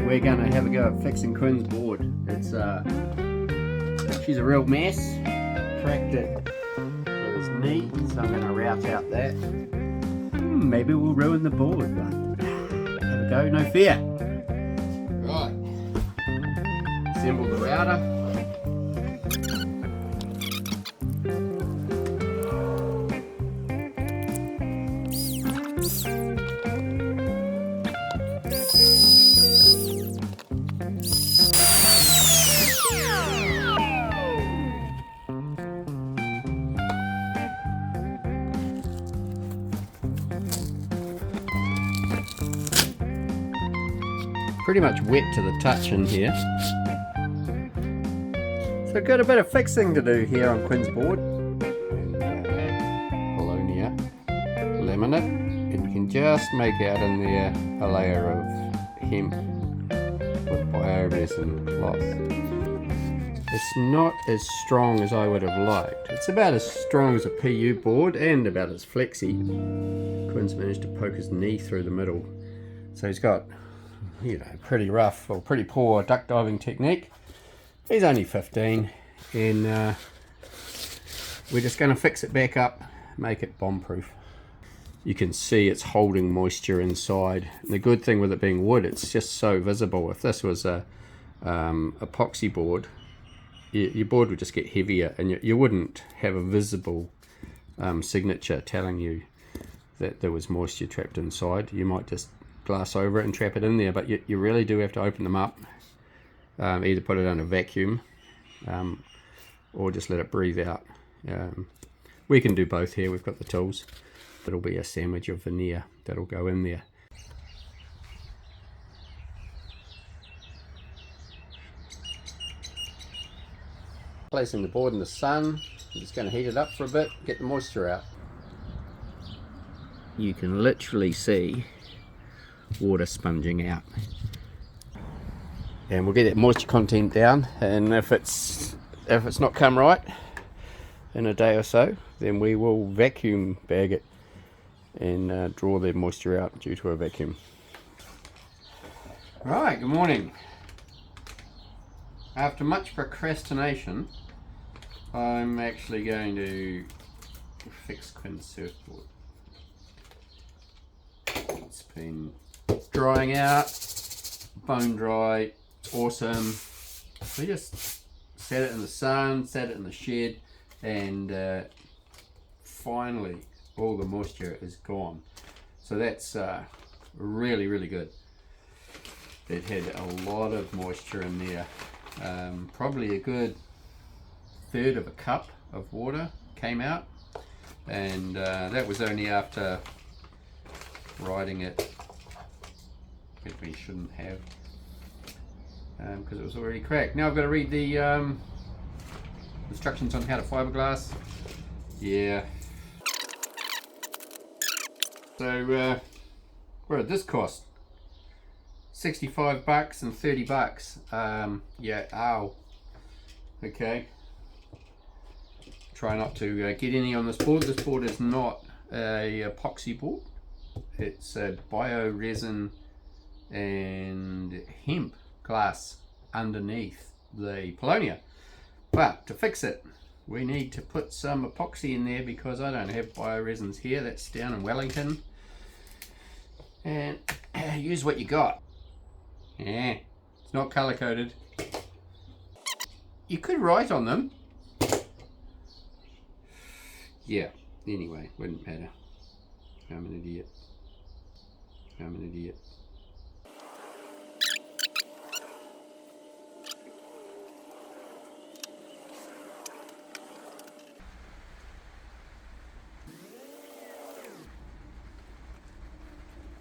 we're gonna have a go at fixing Quinn's board. She's a real mess. Cracked it with his knee, so I'm gonna route out that. Maybe we'll ruin the board, but have a go, no fear. Right, assemble the router. Pretty much wet to the touch in here. So got a bit of fixing to do here on Quinn's board. Polonia laminate, and you can just make out in there a layer of hemp with bioresin cloth. It's not as strong as I would have liked. It's about as strong as a PU board and about as flexy. Quinn's managed to poke his knee through the middle, so he's got, you know, pretty rough or pretty poor duck diving technique. He's only 15, and we're just going to fix it back up, make it bomb proof. You can see it's holding moisture inside. And the good thing with it being wood, it's just so visible. If this was a epoxy board, your board would just get heavier, and you wouldn't have a visible signature telling you that there was moisture trapped inside. You might just glass over it and trap it in there, but you really do have to open them up, either put it under vacuum or just let it breathe out. We can do both here, we've got the tools. It'll be a sandwich of veneer that'll go in there. Placing the board in the sun, I'm just going to heat it up for a bit, get the moisture out. You can literally see water sponging out, and we'll get that moisture content down, and if it's not come right in a day or so, then we will vacuum bag it and draw the moisture out due to a vacuum. Right, good morning. After much procrastination, I'm actually going to fix Quinn's surfboard. It's been drying out, bone dry, awesome. We just set it in the sun, set it in the shed, and finally all the moisture is gone. So that's really, really good. It had a lot of moisture in there. Probably a good third of a cup of water came out, and that was only after riding it, which we shouldn't have, because it was already cracked. Now I've got to read the instructions on how to fiberglass. Yeah. So what did this cost? 65 bucks and 30 bucks. Yeah, ow. Okay. Try not to get any on this board. This board is not a epoxy board. It's a bioresin and hemp glass underneath the Polonia. But to fix it, we need to put some epoxy in there, because I don't have bioresins here. That's down in Wellington. And use what you got. Yeah, it's not color coded. You could write on them. Yeah, anyway, wouldn't matter. I'm an idiot. I'm an idiot.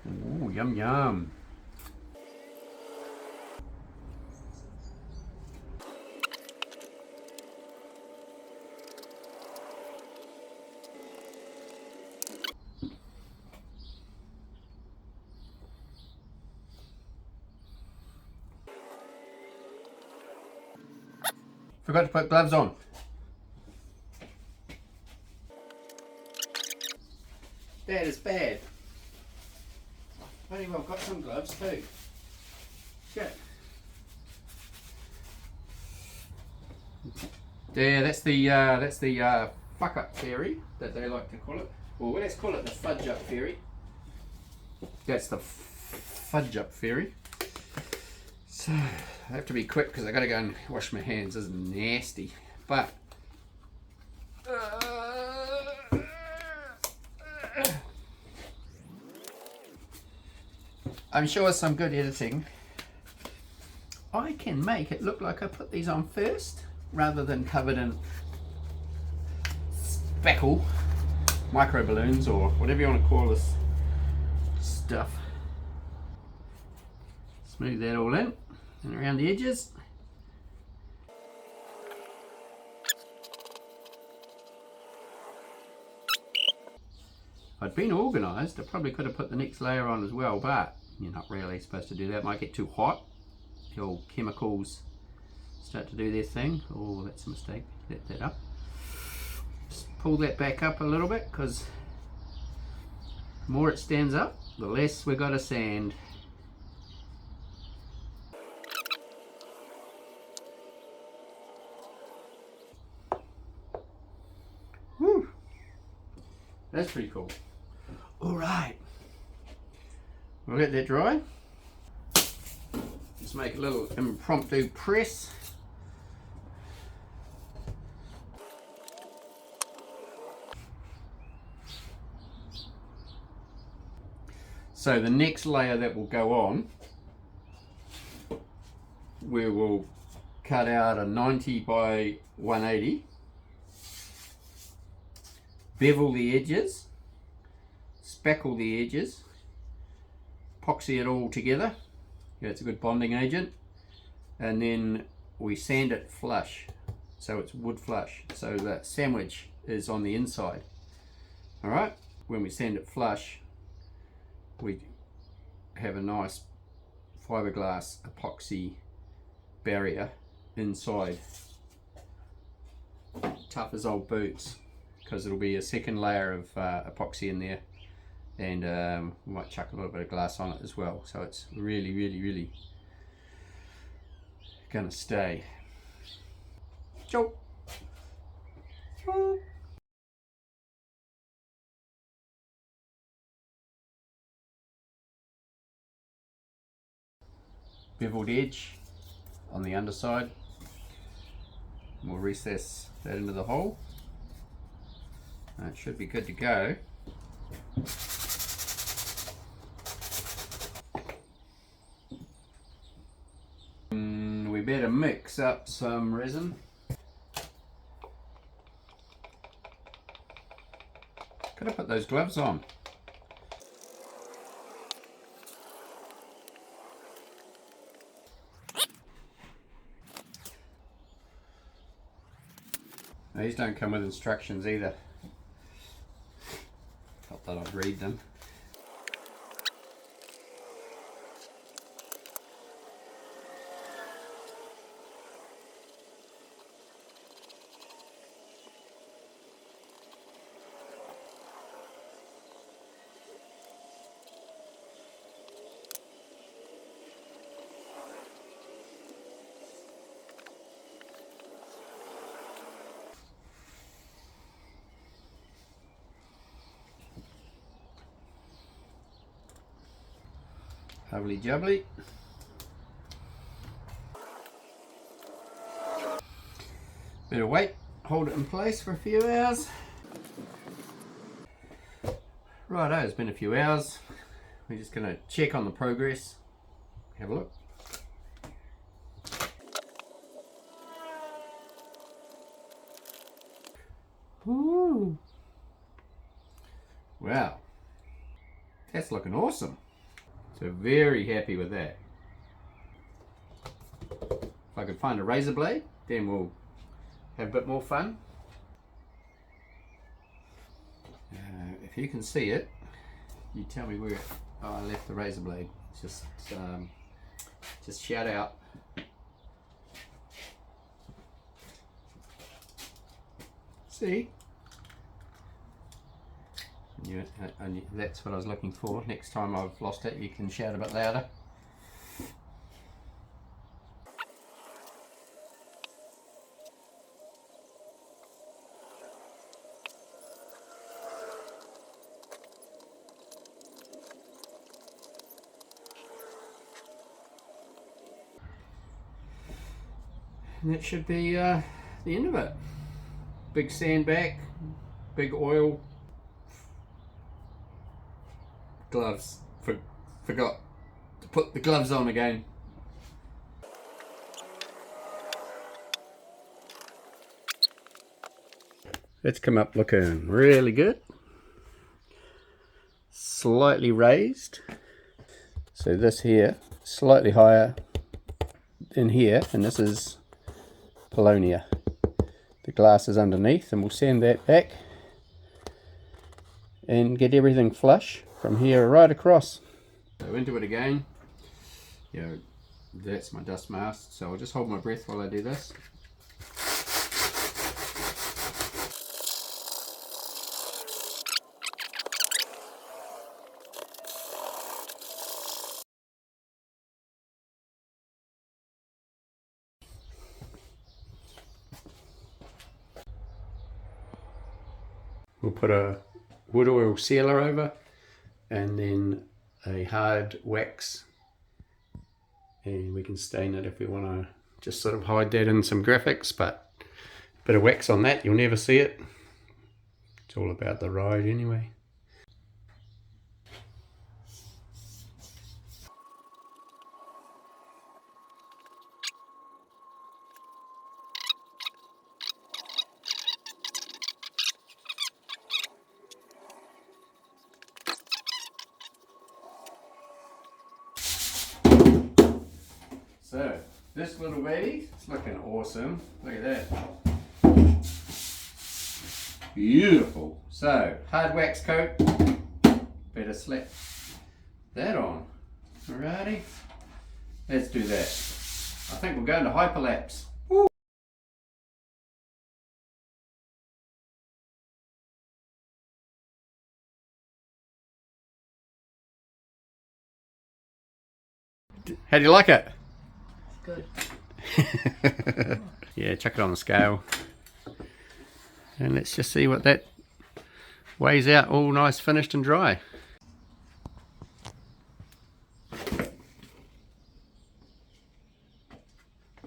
Ooh, yum yum. Forgot to put gloves on. That is bad. Bloody well got some gloves too. Shit. Yeah, that's the fuck up theory that they like to call it. Well, let's call it the fudge up theory. That's the fudge up theory. So I have to be quick because I got to go and wash my hands. This is nasty, but I'm sure with some good editing I can make it look like I put these on first rather than covered in speckle micro balloons or whatever you want to call this stuff. Smooth that all in and around the edges. If I'd been organised, I probably could have put the next layer on as well, but you're not really supposed to do that. It might get too hot. Your chemicals start to do their thing. Oh, that's a mistake. Let that up. Just pull that back up a little bit, because the more it stands up, the less we got to sand. Woo! That's pretty cool. All right, we'll let that dry. Just make a little impromptu press. So the next layer that will go on, we will cut out a 90 by 180, bevel the edges, speckle the edges, epoxy it all together. Yeah, it's a good bonding agent, and then we sand it flush, so it's wood flush, so the sandwich is on the inside. All right, when we sand it flush, we have a nice fiberglass epoxy barrier inside, tough as old boots, because it'll be a second layer of epoxy in there, and we might chuck a little bit of glass on it as well, so it's really gonna stay. Ciao. Beveled edge on the underside. We'll recess that into the hole. That should be good to go. We better mix up some resin. Could have put those gloves on. These don't come with instructions either. Not that I'd read them. Lovely jubbly. Bit of weight, hold it in place for a few hours. Righto, it's been a few hours. We're just going to check on the progress. Have a look. Ooh. Wow, that's looking awesome. So very happy with that. If I could find a razor blade, then we'll have a bit more fun. If you can see it, you tell me where I left the razor blade. Just shout out. See? And that's what I was looking for. Next time I've lost it, you can shout a bit louder. And that should be the end of it. Big sand back, big oil, gloves. Forgot to put the gloves on again. It's come up looking really good. Slightly raised. So this here, slightly higher in here, and this is Polonia. The glass is underneath, and we'll sand that back and get everything flush from here right across. So into it again. That's my dust mask, so I'll just hold my breath while I do this. We'll put a wood oil sealer over and then a hard wax, and we can stain it if we want to just sort of hide that in some graphics, but a bit of wax on that, you'll never see it. It's all about the ride anyway. So, this little baby, it's looking awesome. Look at that. Beautiful. So, hard wax coat. Better slap that on. Alrighty. Let's do that. I think we're going to hyperlapse. Woo. How do you like it? Good. Yeah, chuck it on the scale. And let's just see what that weighs out, all nice, finished and dry.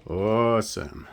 Awesome.